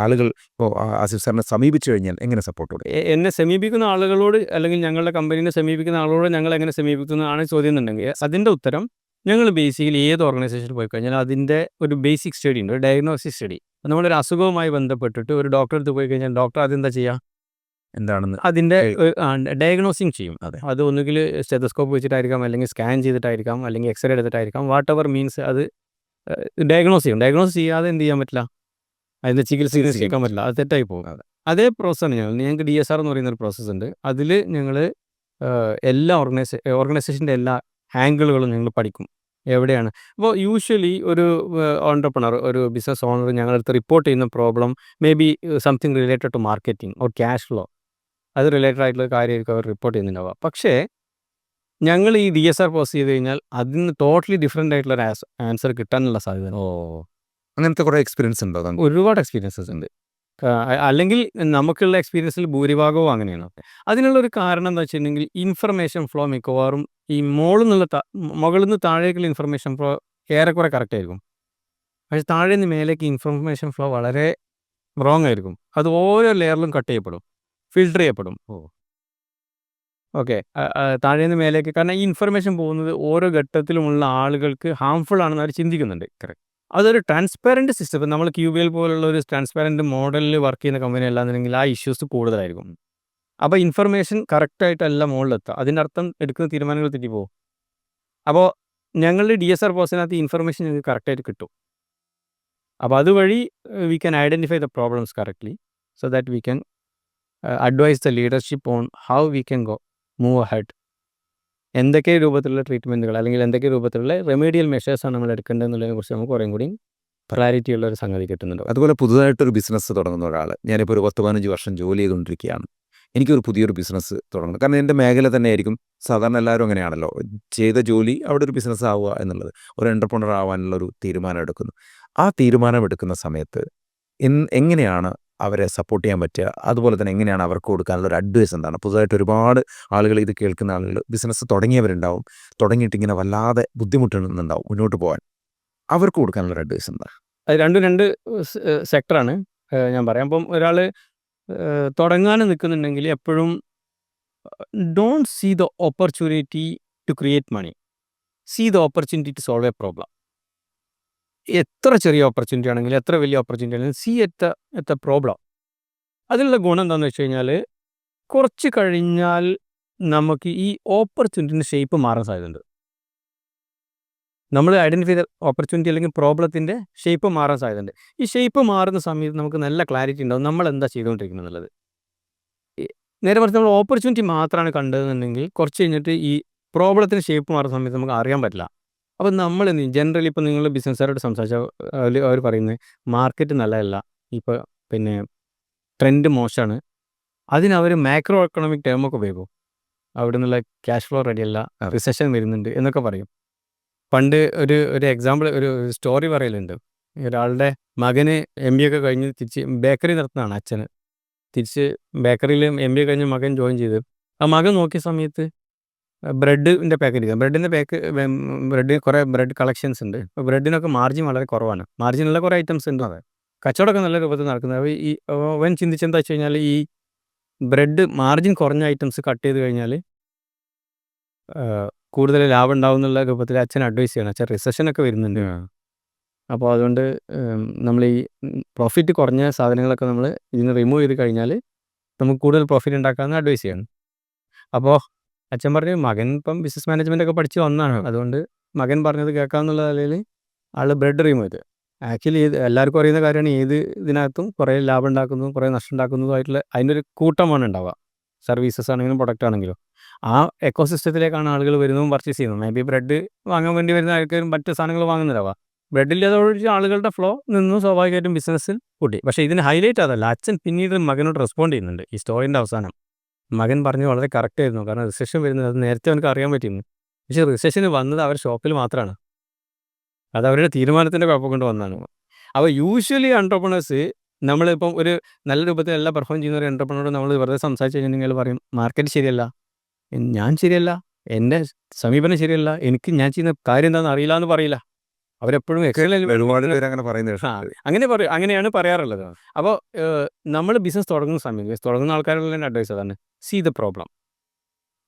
ആളുകൾ ഇപ്പോൾ ആസിഫ് സാറിനെ സമീപിച്ചു കഴിഞ്ഞാൽ എങ്ങനെ സപ്പോർട്ട് കൊടുക്കും? എന്നെ സമീപിക്കുന്ന ആളുകളോട് അല്ലെങ്കിൽ ഞങ്ങളുടെ കമ്പനീനെ സമീപിക്കുന്ന ആളുകളോട് ഞങ്ങൾ എങ്ങനെ സമീപിക്കുന്നതാണ് ചോദ്യം എന്നുണ്ടെങ്കിൽ അതിൻ്റെ ഉത്തരം ഞങ്ങൾ ബേസിക്കലി ഏത് ഓർഗനൈസേഷനിൽ പോയി കഴിഞ്ഞാൽ അതിൻ്റെ ഒരു ബേസിക് സ്റ്റഡി ഉണ്ട്, ഒരു ഡയഗ്നോസിസ് സ്റ്റഡി. നമ്മളൊരു അസുഖവുമായി ബന്ധപ്പെട്ടിട്ട് ഒരു ഡോക്ടറെ അടുത്ത് പോയി കഴിഞ്ഞാൽ ഡോക്ടർ അതെന്താ ചെയ്യുക? എന്താണെന്ന് അതിൻ്റെ ഡയഗ്നോസിങ് ചെയ്യും. അതെ. അത് ഒന്നുകിൽ സ്റ്റെതസ്കോപ്പ് വെച്ചിട്ടായിരിക്കാം, അല്ലെങ്കിൽ സ്കാൻ ചെയ്തിട്ടായിരിക്കാം, അല്ലെങ്കിൽ എക്സ്റേ എടുത്തിട്ടായിരിക്കാം. വാട്ട് എവർ മീൻസ് അത് ഡയഗ്നോസ് ചെയ്യും. ഡയഗ്നോസ് ചെയ്യാതെ എന്ത് ചെയ്യാൻ പറ്റില്ല? അതിൻ്റെ ചികിത്സിക്കാൻ പറ്റില്ല. അത് തെറ്റായി പോകും. അതേ പ്രോസസ്സാണ് ഞങ്ങൾക്ക് DSR എന്ന് പറയുന്ന ഒരു പ്രോസസ്സ് ഉണ്ട്. അതിൽ ഞങ്ങൾ എല്ലാ ഓർഗനൈസേഷൻ്റെ എല്ലാ ആംഗിളുകളും ഞങ്ങൾ പഠിക്കും. എവിടെയാണ് അപ്പോൾ യൂഷ്വലി ഒരു ഓൺടർപ്രണർ, ഒരു ബിസിനസ് ഓണർ ഞങ്ങളടുത്ത് റിപ്പോർട്ട് ചെയ്യുന്ന problem may be something related to marketing or cash flow, അത് റിലേറ്റഡ് ആയിട്ടുള്ള കാര്യമായിരിക്കും അവർ റിപ്പോർട്ട് ചെയ്യുന്നുണ്ടാവുക. പക്ഷേ ഞങ്ങൾ ഈ DSR പോസ്റ്റ് ചെയ്ത് കഴിഞ്ഞാൽ അതിന് ടോട്ടലി ഡിഫറെൻ്റ് ആയിട്ടുള്ള ഒരു ആൻസർ കിട്ടാനുള്ള സാധ്യത. അങ്ങനത്തെ കുറേ എക്സ്പീരിയൻസ് ഉണ്ടോ? ഒരുപാട് എക്സ്പീരിയൻസസ് ഉണ്ട്. അല്ലെങ്കിൽ നമുക്കുള്ള എക്സ്പീരിയൻസിൽ ഭൂരിഭാഗവും അങ്ങനെയാണ്. അതിനുള്ളൊരു കാരണം എന്താ വെച്ചിട്ടുണ്ടെങ്കിൽ ഇൻഫർമേഷൻ ഫ്ലോ മിക്കവാറും ഈ മുകളിൽ നിന്ന് താഴേക്കുള്ള ഇൻഫർമേഷൻ ഫ്ലോ ഏറെക്കുറെ കറക്റ്റ് ആയിരിക്കും. പക്ഷേ താഴെ നിന്ന് മേലേക്ക് ഇൻഫർമേഷൻ ഫ്ലോ വളരെ റോങ് ആയിരിക്കും. അത് ഓരോ ലെയറിലും കട്ട് ചെയ്യപ്പെടും, ഫിൽട്ടർ ചെയ്യപ്പെടും. ഓക്കെ, താഴെ നിന്ന് മേലേക്ക്. കാരണം ഈ ഇൻഫർമേഷൻ പോകുന്നത് ഓരോ ഘട്ടത്തിലുമുള്ള ആളുകൾക്ക് ഹാംഫുൾ ആണെന്ന് അവർ ചിന്തിക്കുന്നുണ്ട്. കറക്റ്റ്. അതൊരു ട്രാൻസ്പാരൻറ്റ് സിസ്റ്റം. ഇപ്പം നമ്മൾ QBL പോലുള്ള ഒരു ട്രാൻസ്പാരൻറ്റ് മോഡലിൽ വർക്ക് ചെയ്യുന്ന കമ്പനി അല്ലാന്നുണ്ടെങ്കിൽ ആ ഇഷ്യൂസ് കൂടുതലായിരിക്കും. അപ്പോൾ ഇൻഫർമേഷൻ കറക്റ്റായിട്ടല്ല മുകളിലെത്തുക. അതിൻ്റെ അർത്ഥം എടുക്കുന്ന തീരുമാനങ്ങൾ തെറ്റിപ്പോകും. അപ്പോൾ ഞങ്ങളുടെ DSR പോസ്റ്റിനകത്ത് ഇൻഫർമേഷൻ ഞങ്ങൾക്ക് കറക്റ്റായിട്ട് കിട്ടും. അപ്പോൾ അതുവഴി we can identify the problems correctly so that we can advise the leadership on how we can move ahead. എന്തൊക്കെ രൂപത്തിലുള്ള ട്രീറ്റ്മെൻറ്റുകൾ അല്ലെങ്കിൽ എന്തൊക്കെ രൂപത്തിലുള്ള റെമീഡിയൽ മെഷേഴ്സാണ് നമ്മൾ എടുക്കേണ്ടതെന്നുള്ളതിനെ കുറിച്ച് നമുക്ക് കുറേ കൂടി ക്ലാരിറ്റി ഉള്ള ഒരു സംഗതി കിട്ടുന്നുണ്ട്. അതുപോലെ പുതുതായിട്ടൊരു ബിസിനസ് തുടങ്ങുന്ന ഒരാൾ, ഞാനിപ്പോൾ ഒരു 10-15 വർഷം ജോലി ചെയ്തുകൊണ്ടിരിക്കുകയാണ്, എനിക്കൊരു പുതിയൊരു ബിസിനസ് തുടങ്ങണം. കാരണം എൻ്റെ മേഖല തന്നെ ആയിരിക്കും. സാധാരണ എല്ലാവരും അങ്ങനെയാണല്ലോ, ചെയ്ത ജോലി അവിടെ ഒരു ബിസിനസ് ആവുക എന്നുള്ളത്. ഒരു എൻ്റർപ്രണർ ആവാനുള്ളൊരു തീരുമാനം എടുക്കുന്നു. ആ തീരുമാനം എടുക്കുന്ന സമയത്ത് എങ്ങനെയാണ് അവരെ സപ്പോർട്ട് ചെയ്യാൻ പറ്റുക? അതുപോലെ തന്നെ എങ്ങനെയാണ് അവർക്ക് കൊടുക്കാനുള്ള ഒരു അഡ്വൈസ് എന്താണ്? പുതുതായിട്ട് ഒരുപാട് ആളുകൾ, ഇത് കേൾക്കുന്ന ആളുകൾ ബിസിനസ് തുടങ്ങിയവരുണ്ടാവും, തുടങ്ങിയിട്ട് ഇങ്ങനെ വല്ലാതെ ബുദ്ധിമുട്ടുന്നുണ്ടാവും മുന്നോട്ട് പോകാൻ. അവർക്ക് കൊടുക്കാനുള്ള ഒരു അഡ്വൈസ് എന്താ? അത് രണ്ടും രണ്ട് സെക്ടറാണ്. ഞാൻ പറയാം. അപ്പം ഒരാൾ തുടങ്ങാൻ നിൽക്കുന്നുണ്ടെങ്കിൽ എപ്പോഴും don't see the opportunity to create money, see the opportunity to solve a problem. എത്ര ചെറിയ ഓപ്പർച്യൂണിറ്റി ആണെങ്കിലും എത്ര വലിയ ഓപ്പർച്യൂണിറ്റി ആണെങ്കിലും സീ എറ്റ് എ പ്രോബ്ലം. അതിലുള്ള ഗുണം എന്താണെന്ന് വെച്ച് കഴിഞ്ഞാൽ കുറച്ച് കഴിഞ്ഞാൽ നമുക്ക് ഈ ഓപ്പർച്യൂണിറ്റിൻ്റെ ഷേപ്പ് മാറാൻ സാധ്യതയുണ്ട്. നമ്മൾ ഐഡൻറ്റിഫൈ ചെയ്ത ഓപ്പർച്യൂണിറ്റി അല്ലെങ്കിൽ പ്രോബ്ലത്തിൻ്റെ ഷേപ്പ് മാറാൻ സാധ്യതയുണ്ട്. ഈ ഷേപ്പ് മാറുന്ന സമയത്ത് നമുക്ക് നല്ല ക്ലാരിറ്റി ഉണ്ടാവും നമ്മൾ എന്താ ചെയ്തുകൊണ്ടിരിക്കുന്നത് എന്നുള്ളത്. നേരെ മറിച്ച് നമ്മൾ ഓപ്പർച്യൂണിറ്റി മാത്രമാണ് കണ്ടതെന്നുണ്ടെങ്കിൽ കുറച്ച് കഴിഞ്ഞിട്ട് ഈ പ്രോബ്ലത്തിൻ്റെ ഷേപ്പ് മാറുന്ന സമയത്ത് നമുക്ക് അറിയാൻ പറ്റില്ല. അപ്പം നമ്മൾ ജനറലി ഇപ്പോൾ നിങ്ങൾ ബിസിനസ്സുകാരോട് സംസാരിച്ചാൽ അവർ പറയുന്നത് മാർക്കറ്റ് നല്ലതല്ല, ഇപ്പോൾ പിന്നെ ട്രെൻഡ് മോശമാണ്. അതിനവർ മാക്രോ എക്കണോമിക് ടേമൊക്കെ ഉപയോഗിക്കും. അവിടെ നിന്നുള്ള ക്യാഷ് ഫ്ലോ റെഡിയല്ല, റിസഷൻ വരുന്നുണ്ട് എന്നൊക്കെ പറയും. പണ്ട് ഒരു എക്സാമ്പിൾ, ഒരു സ്റ്റോറി പറയലുണ്ട്. ഒരാളുടെ മകന് MBA ഒക്കെ കഴിഞ്ഞ് തിരിച്ച് ബേക്കറി നടത്തുന്നതാണ് അച്ഛന്. തിരിച്ച് ബേക്കറിയിൽ MBA കഴിഞ്ഞ് മകൻ ജോയിൻ ചെയ്ത് ആ മകൻ നോക്കിയ സമയത്ത് ബ്രെഡിൻ്റെ പാക്കറ്റ്, ബ്രെഡ് കുറേ ബ്രെഡ് കളക്ഷൻസ് ഉണ്ട്. അപ്പോൾ ബ്രെഡിനൊക്കെ മാർജിൻ വളരെ കുറവാണ്. മാർജിനുള്ള കുറേ ഐറ്റംസ് ഉണ്ട്. കച്ചവടമൊക്കെ നല്ല രൂപത്തിൽ നടക്കുന്നത്. അപ്പോൾ അവൻ ചിന്തിച്ചെന്താ വെച്ച് കഴിഞ്ഞാൽ ഈ ബ്രെഡ് മാർജിൻ കുറഞ്ഞ ഐറ്റംസ് കട്ട് ചെയ്ത് കഴിഞ്ഞാൽ കൂടുതൽ ലാഭം ഉണ്ടാവും എന്നുള്ള രൂപത്തിൽ അച്ഛൻ അഡ്വൈസ് ചെയ്യണം. അച്ഛൻ റിസഷനൊക്കെ വരുന്നുണ്ട്. അപ്പോൾ അതുകൊണ്ട് നമ്മൾ ഈ പ്രോഫിറ്റ് കുറഞ്ഞ സാധനങ്ങളൊക്കെ നമ്മൾ ഇതിന് റിമൂവ് ചെയ്ത് കഴിഞ്ഞാൽ നമുക്ക് കൂടുതൽ പ്രോഫിറ്റ് ഉണ്ടാക്കാമെന്ന് അഡ്വൈസ് ചെയ്യണം. അപ്പോൾ അച്ഛൻ പറഞ്ഞു, മകൻ ഇപ്പം ബിസിനസ് മാനേജ്മെൻ്റ് ഒക്കെ പഠിച്ച് വന്നതാണ്, അതുകൊണ്ട് മകൻ പറഞ്ഞത് കേൾക്കാമെന്നുള്ള നിലയിൽ ആൾ ബ്രെഡ് റിമൂവ് ചെയ്ത്. ആക്ച്വലി എല്ലാവർക്കും അറിയുന്ന കാര്യമാണ്, ഏത് ഇതിനകത്തും കുറേ ലാഭം ഉണ്ടാക്കുന്നതും കുറേ നഷ്ടം ഉണ്ടാക്കുന്നതുമായിട്ടുള്ള അതിനൊരു കൂട്ടമാണ് ഉണ്ടാവുക. സർവീസസ് ആണെങ്കിലും പ്രൊഡക്റ്റ് ആണെങ്കിലും ആ എക്കോസിസ്റ്റത്തിലേക്കാണ് ആളുകൾ വരുന്നതും പർച്ചേസ് ചെയ്യുന്നത്. മേ ബി ബ്രെഡ് വാങ്ങാൻ വേണ്ടി വരുന്ന ആൾക്കാരും മറ്റ് സാധനങ്ങൾ വാങ്ങുന്നില്ലാവുക. ബ്രെഡില്ലാതെ ആളുകളുടെ ഫ്ലോ നിന്നും സ്വാഭാവികമായിട്ടും ബിസിനസ്സിൽ കൂട്ടി. പക്ഷേ ഇതിന് ഹൈലൈറ്റ് അതല്ല, അച്ഛൻ പിന്നീട് മകനോട് റെസ്പോണ്ട് ചെയ്യുന്നുണ്ട്. ഈ സ്റ്റോറിൻ്റെ അവസാനം മകൻ പറഞ്ഞ് വളരെ കറക്റ്റ് ആയിരുന്നു. കാരണം റിസഷൻ വരുന്നത് അത് നേരത്തെ അവനക്ക് അറിയാൻ പറ്റിയിരുന്നു. പക്ഷേ റിസെഷൻ വന്നത് അവരുടെ ഷോപ്പിൽ മാത്രമാണ്. അത് അവരുടെ തീരുമാനത്തിൻ്റെ കുഴപ്പം കൊണ്ട് വന്നതാണ്. അപ്പോൾ യൂഷ്വലി എൻട്രപ്രണേഴ്സ് നമ്മളിപ്പം ഒരു നല്ല രൂപത്തിൽ എല്ലാം പെർഫോം ചെയ്യുന്ന ഒരു എൻട്രപ്രണറോട് നമ്മൾ വെറുതെ സംസാരിച്ച് കഴിഞ്ഞിട്ടുണ്ടെങ്കിൽ പറയും മാർക്കറ്റ് ശരിയല്ല, ഞാൻ ശരിയല്ല, എൻ്റെ സമീപനം ശരിയല്ല, എനിക്ക് ഞാൻ ചെയ്യുന്ന കാര്യം എന്താണെന്ന് അറിയില്ല എന്ന് പറയില്ല. അവരെപ്പോഴും ഒരുപാട് പേര് അങ്ങനെ പറയുന്നത് ആ അങ്ങനെയാണ് പറയാറുള്ളത്. അപ്പോൾ നമ്മൾ ബിസിനസ് തുടങ്ങുന്ന സമയത്ത് തുടങ്ങുന്ന ആൾക്കാരുടെ അഡ്വൈസ് അതാണ്, see the problem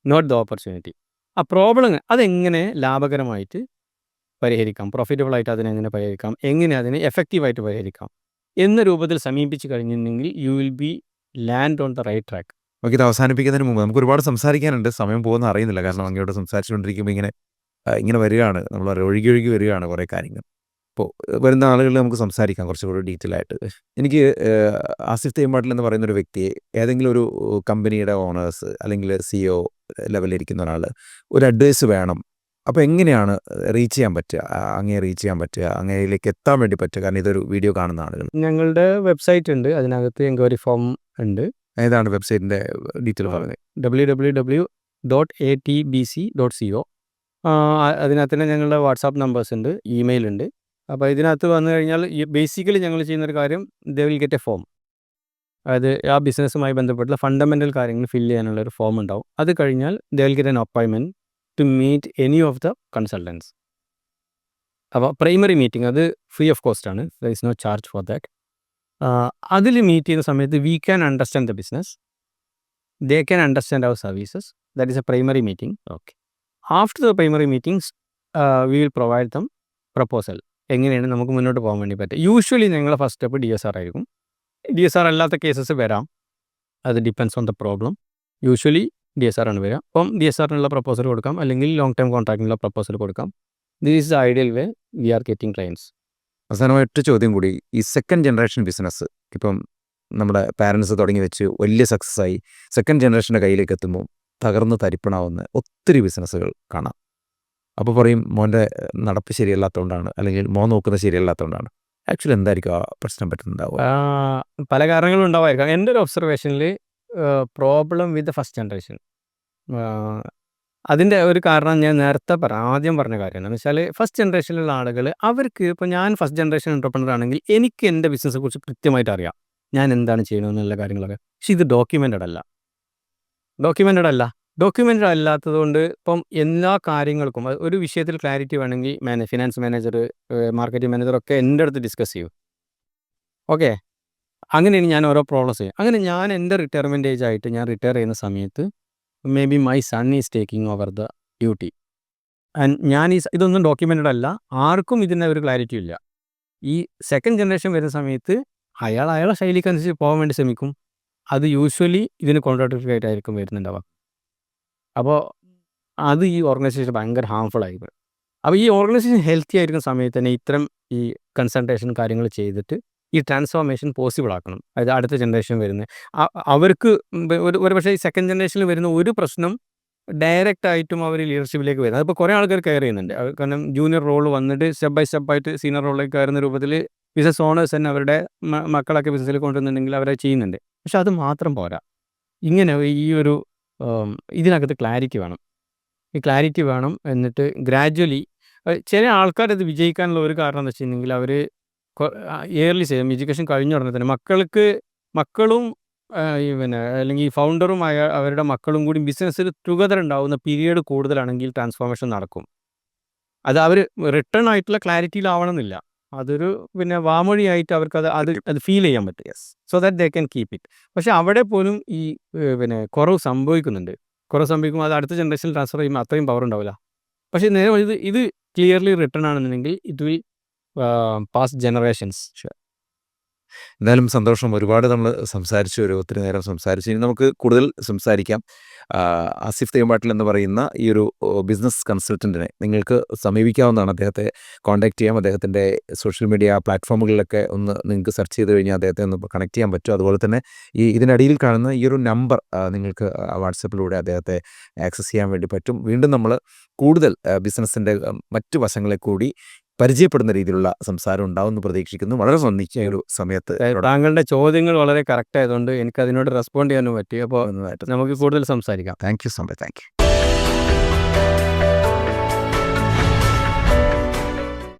not the opportunity. ആ പ്രോബ്ലം അതെങ്ങനെ ലാഭകരമായിട്ട് പരിഹരിക്കാം, പ്രോഫിറ്റബിൾ ആയിട്ട് അതിനെങ്ങനെ പരിഹരിക്കാം, എങ്ങനെ അതിനെ എഫക്റ്റീവായിട്ട് പരിഹരിക്കാം എന്ന രൂപത്തിൽ സമീപിച്ച് കഴിഞ്ഞിട്ടുണ്ടെങ്കിൽ you will be land on the right track. നമുക്കിത് അവസാനിപ്പിക്കുന്നതിന് മുമ്പ് നമുക്ക് ഒരുപാട് സംസാരിക്കാനുണ്ട്. സമയം പോകുന്ന അറിയുന്നില്ല. കാരണം അങ്ങോട്ട് സംസാരിച്ചുകൊണ്ടിരിക്കുമ്പോൾ ഇങ്ങനെ വരികയാണ്, നമ്മൾ ഒഴുകി വരികയാണ് കുറേ കാര്യങ്ങൾ. അപ്പോൾ വരുന്ന ആളുകളിൽ നമുക്ക് സംസാരിക്കാം കുറച്ചുകൂടി ഡീറ്റെയിൽ ആയിട്ട്. എനിക്ക് ആസിഫ് തേമ്പാട്ടിൽ എന്ന് പറയുന്നൊരു വ്യക്തിയെ ഏതെങ്കിലും ഒരു കമ്പനിയുടെ ഓണേഴ്സ് അല്ലെങ്കിൽ CEO ലെവലിരിക്കുന്ന ഒരാൾ ഒരു അഡ്വൈസ് വേണം. അപ്പോൾ എങ്ങനെയാണ് റീച്ച് ചെയ്യാൻ പറ്റുക, അങ്ങേ റീച്ച് ചെയ്യാൻ പറ്റുക, അങ്ങയിലേക്ക് എത്താൻ വേണ്ടി പറ്റുക? കാരണം ഇതൊരു വീഡിയോ കാണുന്ന ആളുകൾ. ഞങ്ങളുടെ വെബ്സൈറ്റ് ഉണ്ട്, അതിനകത്ത് എൻക്വയറി ഫോം ഉണ്ട്. ഏതാണ് വെബ്സൈറ്റിൻ്റെ ഡീറ്റെയിൽ പറയുന്നത്? www.atbc.co. അതിനകത്ത് തന്നെ ഞങ്ങളുടെ വാട്സാപ്പ് നമ്പേഴ്സ് ഉണ്ട്, ഇമെയിൽ ഉണ്ട്. അപ്പോൾ ഇതിനകത്ത് വന്നു കഴിഞ്ഞാൽ ബേസിക്കലി ഞങ്ങൾ ചെയ്യുന്നൊരു കാര്യം, ദേ വിൽ ഗെറ്റ് എ ഫോം. അതായത് ആ ബിസിനസ്സുമായി ബന്ധപ്പെട്ടുള്ള ഫണ്ടമെൻ്റൽ കാര്യങ്ങൾ ഫില്ല് ചെയ്യാനുള്ള ഒരു ഫോം ഉണ്ടാവും. അത് കഴിഞ്ഞാൽ they will get an appointment to meet any of the consultants. അപ്പോൾ പ്രൈമറി മീറ്റിംഗ് അത് ഫ്രീ ഓഫ് കോസ്റ്റ് ആണ്, there is no charge for that. അതിൽ മീറ്റ് ചെയ്യുന്ന സമയത്ത് we can understand the business, they can understand our services. That is a primary meeting. Okay, after the primary meetings we will provide them proposal, എങ്ങനെയാണ് നമുക്ക് മുന്നോട്ട് പോകാൻ വേണ്ടി പറ്റുക. Usually ഞങ്ങളുടെ ഫസ്റ്റ് സ്റ്റെപ്പ് DSR ആയിരിക്കും. DSR അല്ലാത്ത കേസസ് വരാം, അത് depends on the problem. Usually DSR ആണ് വരിക. അപ്പം DSRനുള്ള പ്രപ്പോസൽ കൊടുക്കാം, അല്ലെങ്കിൽ ലോങ് ടൈം കോൺട്രാക്റ്റിനുള്ള പ്രപ്പോസൽ കൊടുക്കാം. This is the ideal way we are getting clients. അവസാനമായി ഒറ്റ ചോദ്യം കൂടി. ഈ സെക്കൻഡ് ജനറേഷൻ ബിസിനസ് ഇപ്പം നമ്മുടെ പാരൻസ് തുടങ്ങി വെച്ച് വലിയ സക്സസ് ആയി സെക്കൻഡ് ജനറേഷൻ്റെ കയ്യിലേക്ക് എത്തുമ്പോൾ തകർന്ന് തരിപ്പണാവുന്ന ഒത്തിരി ബിസിനസ്സുകൾ കാണാം. അപ്പോൾ പറയും മോൻ്റെ നടപ്പ് ശരിയല്ലാത്തതുകൊണ്ടാണ്, അല്ലെങ്കിൽ മോൻ നോക്കുന്നത് ശരിയല്ലാത്തതുകൊണ്ടാണ്. ആക്ച്വലി എന്തായിരിക്കും ആ പ്രശ്നം പറ്റുന്നുണ്ടാവുക? പല കാരണങ്ങളും ഉണ്ടാവായിരിക്കാം. എൻ്റെ ഒരു ഒബ്സർവേഷനിൽ problem with the first generation, അതിൻ്റെ ഒരു കാരണം ഞാൻ നേരത്തെ ആദ്യം പറഞ്ഞ കാര്യം എന്താണെന്ന് വെച്ചാൽ, ഫസ്റ്റ് ജനറേഷനിലുള്ള ആളുകൾ അവർക്ക്, ഇപ്പോൾ ഞാൻ ഫസ്റ്റ് ജനറേഷൻ എൻ്റർപ്രണർ ആണെങ്കിൽ എനിക്ക് എൻ്റെ ബിസിനസ്സെ കുറിച്ച് കൃത്യമായിട്ട് അറിയാം, ഞാൻ എന്താണ് ചെയ്യണമെന്നുള്ള കാര്യങ്ങളൊക്കെ. പക്ഷേ ഇത് ഡോക്യുമെൻറ്റഡ് അല്ലാത്തത് കൊണ്ട് ഇപ്പം എല്ലാ കാര്യങ്ങൾക്കും ഒരു വിഷയത്തിൽ ക്ലാരിറ്റി വേണമെങ്കിൽ ഫിനാൻസ് മാനേജർ, മാർക്കറ്റിംഗ് മാനേജറൊക്കെ എൻ്റെ അടുത്ത് ഡിസ്കസ് ചെയ്യും. ഓക്കെ, അങ്ങനെയാണ് ഞാൻ ഓരോ പ്രോബ്ലംസ് ചെയ്യും. അങ്ങനെ ഞാൻ എൻ്റെ റിട്ടയർമെൻറ്റ് ഏജ് ആയിട്ട് ഞാൻ റിട്ടയർ ചെയ്യുന്ന സമയത്ത് may be my son is taking over the duty. And ഇതൊന്നും ഡോക്യുമെൻറ്റഡ് അല്ല, ആർക്കും ഇതിൻ്റെ ഒരു ക്ലാരിറ്റി ഇല്ല. ഈ സെക്കൻഡ് ജനറേഷൻ വരുന്ന സമയത്ത് അയാളുടെ ശൈലിക്ക് അനുസരിച്ച് പോകാൻ വേണ്ടി ശ്രമിക്കും. അത് യൂഷ്വലി ഇതിന് കോൺട്രാക്ടറി ആയിട്ടായിരിക്കും വരുന്നുണ്ടാവുക. അപ്പോൾ അത് ഈ ഓർഗനൈസേഷൻ ഭയങ്കര ഹാംഫുൾ ആയിരിക്കും. അപ്പോൾ ഈ ഓർഗനൈസേഷൻ ഹെൽത്തി ആയിരിക്കുന്ന സമയത്ത് തന്നെ ഇത്തരം ഈ കൺസൾട്ടേഷൻ കാര്യങ്ങൾ ചെയ്തിട്ട് ഈ ട്രാൻസ്ഫോർമേഷൻ പോസിബിൾ ആക്കണം. അതായത് അടുത്ത ജനറേഷൻ വരുന്നത് അവർക്ക് ഒരു പക്ഷേ ഈ സെക്കൻഡ് ജനറേഷനിൽ വരുന്ന ഒരു പ്രശ്നം ഡയറക്റ്റ് ആയിട്ടും അവർ ലീഡർഷിപ്പിലേക്ക് വരുന്നത്. അതിപ്പോൾ കുറേ ആൾക്കാർ കെയർ ചെയ്യുന്നുണ്ട്. കാരണം ജൂനിയർ റോൾ വന്നിട്ട് സ്റ്റെപ്പ് ബൈ സ്റ്റെപ്പായിട്ട് സീനിയർ റോളിലേക്ക് കയറുന്ന രൂപത്തിൽ ബിസിനസ് ഓണേഴ്സ് തന്നെ അവരുടെ മക്കളൊക്കെ ബിസിനസ്സിൽ കൊണ്ടുവന്നിട്ടുണ്ടെങ്കിൽ അവരെ ചെയ്യുന്നുണ്ട്. പക്ഷെ അത് മാത്രം പോരാ, ഇങ്ങനെ ഈ ഒരു ഇതിനകത്ത് ക്ലാരിറ്റി വേണം. ഈ ക്ലാരിറ്റി വേണം. എന്നിട്ട് ഗ്രാജ്വലി ചില ആൾക്കാരത് വിജയിക്കാനുള്ള ഒരു കാരണം എന്ന് വെച്ചിട്ടുണ്ടെങ്കിൽ അവർ ഇയർലി എഡ്യൂക്കേഷൻ കഴിഞ്ഞ ഉടനെ തന്നെ മക്കളും അല്ലെങ്കിൽ ഫൗണ്ടറും അവരുടെ മക്കളും കൂടി ബിസിനസ്സിൽ ടുഗദർ ഉണ്ടാവുന്ന പീരീഡ് കൂടുതലാണെങ്കിൽ ട്രാൻസ്ഫോർമേഷൻ നടക്കും. അത് അവർ റിട്ടേൺ ആയിട്ടുള്ള ക്ലാരിറ്റിയിലാവണമെന്നില്ല, അതൊരു വാമൊഴിയായിട്ട് അവർക്ക് അത് ഫീൽ ചെയ്യാൻ പറ്റും. So that they can keep it. പക്ഷെ അവിടെ പോലും ഈ കുറവ് സംഭവിക്കുന്നുണ്ട്. അത് അടുത്ത ജനറേഷനിൽ ട്രാൻസ്ഫർ ചെയ്യുമ്പോൾ അത്രയും പവർ ഉണ്ടാവില്ല. പക്ഷേ നേരെ ഇത് ക്ലിയർലി റിട്ടേൺ ആണെന്നുണ്ടെങ്കിൽ ഇറ്റ് വിൽ പാസ് ജനറേഷൻസ്. എന്തായാലും സന്തോഷം. ഒരുപാട് നമ്മൾ സംസാരിച്ചു, ഒത്തിരി നേരം സംസാരിച്ചു. ഇനി നമുക്ക് കൂടുതൽ സംസാരിക്കാം. ആസിഫ് തേമ്പാട്ടിൽ എന്ന് പറയുന്ന ഈ ഒരു ബിസിനസ് കൺസൾട്ടൻറ്റിനെ നിങ്ങൾക്ക് സമീപിക്കാവുന്നതാണ്. അദ്ദേഹത്തെ കോൺടാക്റ്റ് ചെയ്യാം. അദ്ദേഹത്തിൻ്റെ സോഷ്യൽ മീഡിയ പ്ലാറ്റ്ഫോമുകളിലൊക്കെ ഒന്ന് നിങ്ങൾക്ക് സെർച്ച് ചെയ്ത് കഴിഞ്ഞാൽ അദ്ദേഹത്തെ ഒന്ന് കണക്ട് ചെയ്യാൻ പറ്റും. അതുപോലെ തന്നെ ഇതിനടിയിൽ കാണുന്ന ഈ ഒരു നമ്പർ നിങ്ങൾക്ക് വാട്സപ്പിലൂടെ അദ്ദേഹത്തെ ആക്സസ് ചെയ്യാൻ വേണ്ടി പറ്റും. വീണ്ടും നമ്മൾ കൂടുതൽ ബിസിനസ്സിൻ്റെ മറ്റു വശങ്ങളെ കൂടി പരിചയപ്പെടുന്ന രീതിയിലുള്ള സംസാരം ഉണ്ടാവുമെന്ന് പ്രതീക്ഷിക്കുന്നു. വളരെ സന്ദിച്ച ഒരു സമയത്ത് താങ്കളുടെ ചോദ്യങ്ങൾ വളരെ കറക്റ്റ് ആയതുകൊണ്ട് എനിക്ക് അതിനോട് റെസ്പോണ്ട് ചെയ്യാനും പറ്റി. അപ്പോൾ നമുക്ക് കൂടുതൽ സംസാരിക്കാം. Thank you so much. Thank you.